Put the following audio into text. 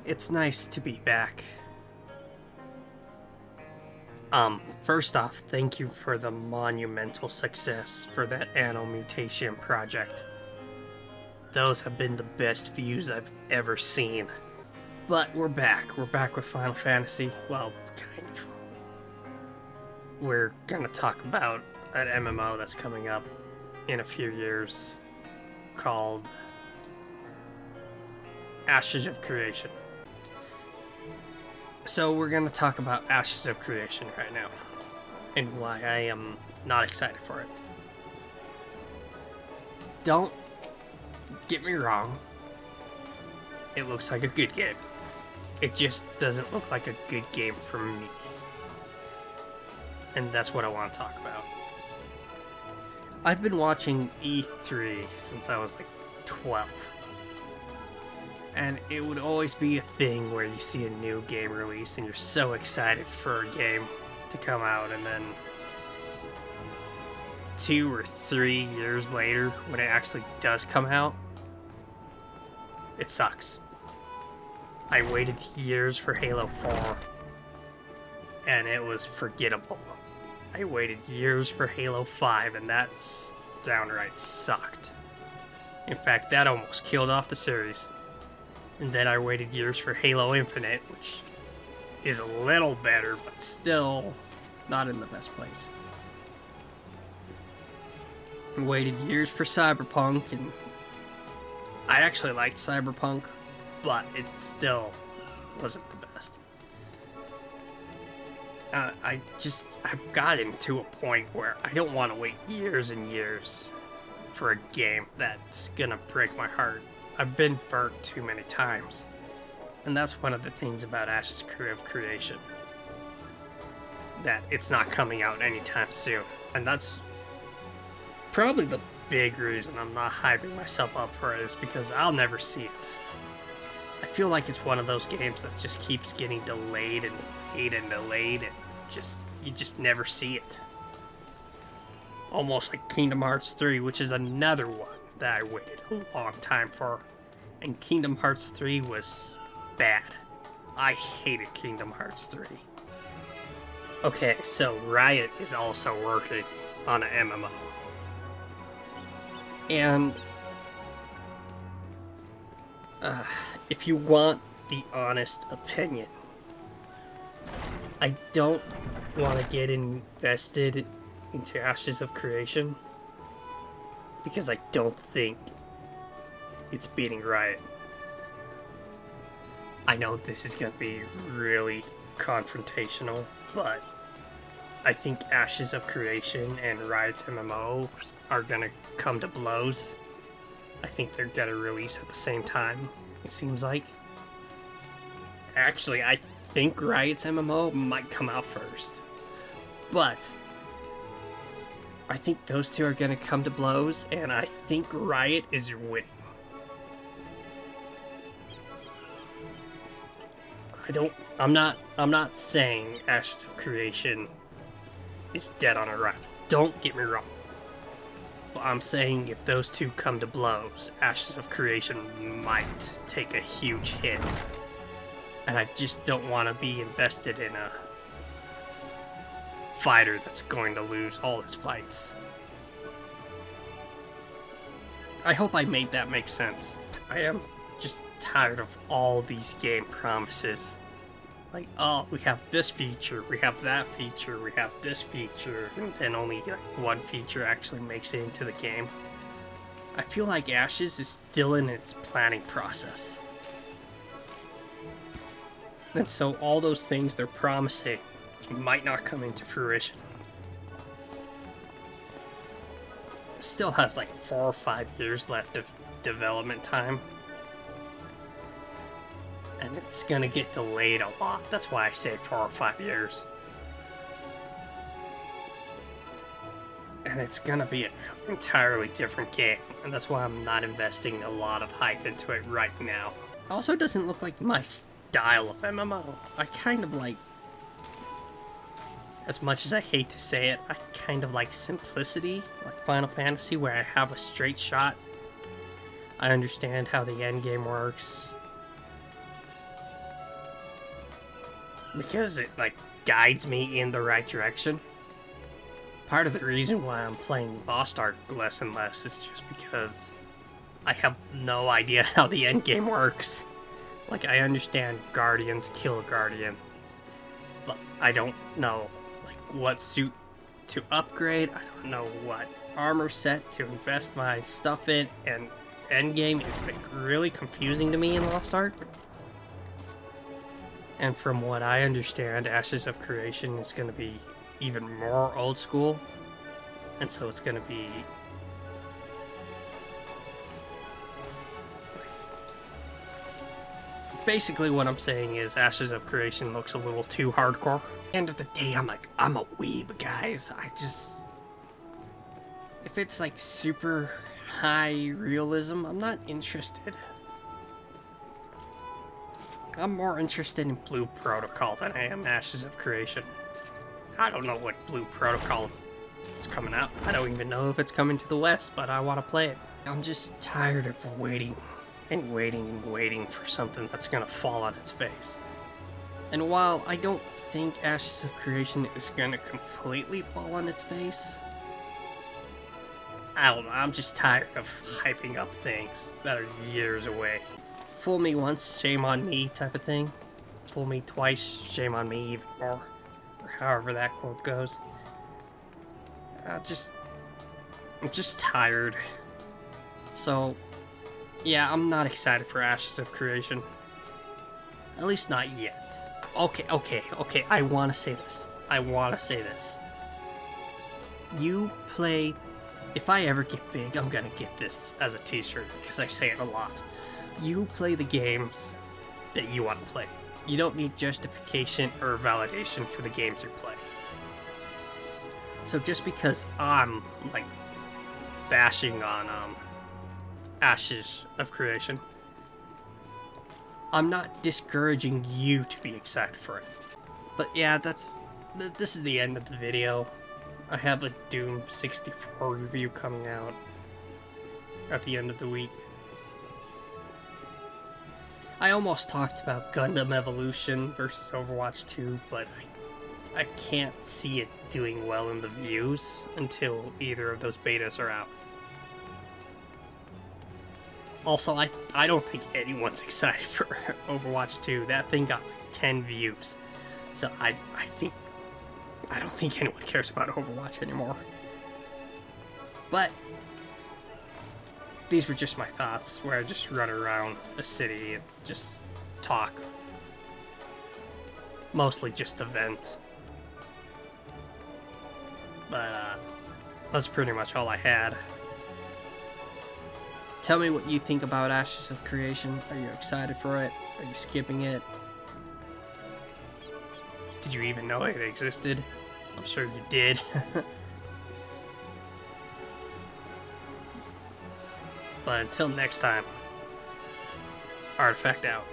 It's nice to be back. First off, thank you for the monumental success for that Anno Mutation project. Those have been the best views I've ever seen. But we're back. We're back with Final Fantasy. Well, kind of. We're gonna talk about an MMO that's coming up in a few years called Ashes of Creation. So we're going to talk about Ashes of Creation right now, and why I am not excited for it. Don't get me wrong, it looks like a good game. It just doesn't look like a good game for me. And that's what I want to talk about. I've been watching E3 since I was like 12. And it would always be a thing where you see a new game release and you're so excited for a game to come out, and then 2 or 3 years later, when it actually does come out, it sucks. I waited years for Halo 4, and it was forgettable. I waited years for Halo 5, and that's downright sucked. In fact, that almost killed off the series. And then I waited years for Halo Infinite, which is a little better, but still not in the best place. I waited years for Cyberpunk, and I actually liked Cyberpunk, but it still wasn't the best. I've gotten to a point where I don't want to wait years and years for a game that's gonna break my heart. I've been burnt too many times. And that's one of the things about Ashes of Creation. That it's not coming out anytime soon. And that's probably the big reason I'm not hyping myself up for it, is because I'll never see it. I feel like it's one of those games that just keeps getting delayed and delayed and delayed, and you just never see it. Almost like Kingdom Hearts 3, which is another one that I waited a long time for. And Kingdom Hearts 3 was bad. I hated Kingdom Hearts 3. Okay, so Riot is also working on an MMO. And if you want the honest opinion, I don't want to get invested into Ashes of Creation because I don't think it's beating Riot. I know this is going to be really confrontational, but I think Ashes of Creation and Riot's MMOs are going to come to blows. I think they're going to release at the same time, it seems like. Actually, I think Riot's MMO might come out first. But I think those two are going to come to blows, and I think Riot is winning. I'm not saying Ashes of Creation is dead on arrival. Don't get me wrong. But I'm saying if those two come to blows, Ashes of Creation might take a huge hit. And I just don't want to be invested in a fighter that's going to lose all his fights. I hope I made that make sense. I am just tired of all these game promises. Like, oh, we have this feature, we have that feature, we have this feature, and then only like one feature actually makes it into the game. I feel like Ashes is still in its planning process. And so all those things they're promising might not come into fruition. It still has like 4 or 5 years left of development time. And it's gonna get delayed a lot. That's why I say 4 or 5 years. And it's gonna be an entirely different game. And that's why I'm not investing a lot of hype into it right now. It also doesn't look like my style of MMO. I kind of like, as much as I hate to say it, I kind of like simplicity, like Final Fantasy, where I have a straight shot. I understand how the end game works. because it like guides me in the right direction. Part of the reason why I'm playing Lost Ark less and less is just because I have no idea how the end game works. Like, I understand Guardians kill Guardians, but I don't know like what suit to upgrade. I don't know what armor set to invest my stuff in, and endgame is like really confusing to me in Lost Ark. And from what I understand, Ashes of Creation is going to be even more old school, and so it's going to be basically what I'm saying is Ashes of Creation looks a little too hardcore. End of the day, I'm a weeb, guys. If it's like super high realism, I'm not interested. I'm more interested in Blue Protocol than I am Ashes of Creation. I don't know what Blue Protocol is coming out. I don't even know if it's coming to the West, but I want to play it. I'm just tired of waiting and waiting and waiting for something that's gonna fall on its face. And while I don't think Ashes of Creation is gonna completely fall on its face, I don't know, I'm just tired of hyping up things that are years away. Fool me once, shame on me type of thing. Fool me twice, shame on me even more. Or however that quote goes. I'm just tired. So, yeah, I'm not excited for Ashes of Creation. At least not yet. Okay, I want to say this. You play... If I ever get big, I'm gonna get this as a t-shirt, because I say it a lot. You play the games that you want to play. You don't need justification or validation for the games you play. So just because I'm, like, bashing on, Ashes of Creation, I'm not discouraging you to be excited for it. But yeah, this is the end of the video. I have a Doom 64 review coming out at the end of the week. I almost talked about Gundam Evolution versus Overwatch 2, but I can't see it doing well in the views until either of those betas are out. Also, I don't think anyone's excited for Overwatch 2. That thing got 10 views. So I don't think anyone cares about Overwatch anymore. But these were just my thoughts, where I just run around a city and just talk. Mostly just to vent. But that's pretty much all I had. Tell me what you think about Ashes of Creation. Are you excited for it? Are you skipping it? Did you even know it existed? I'm sure you did. But until next time, Artifact out.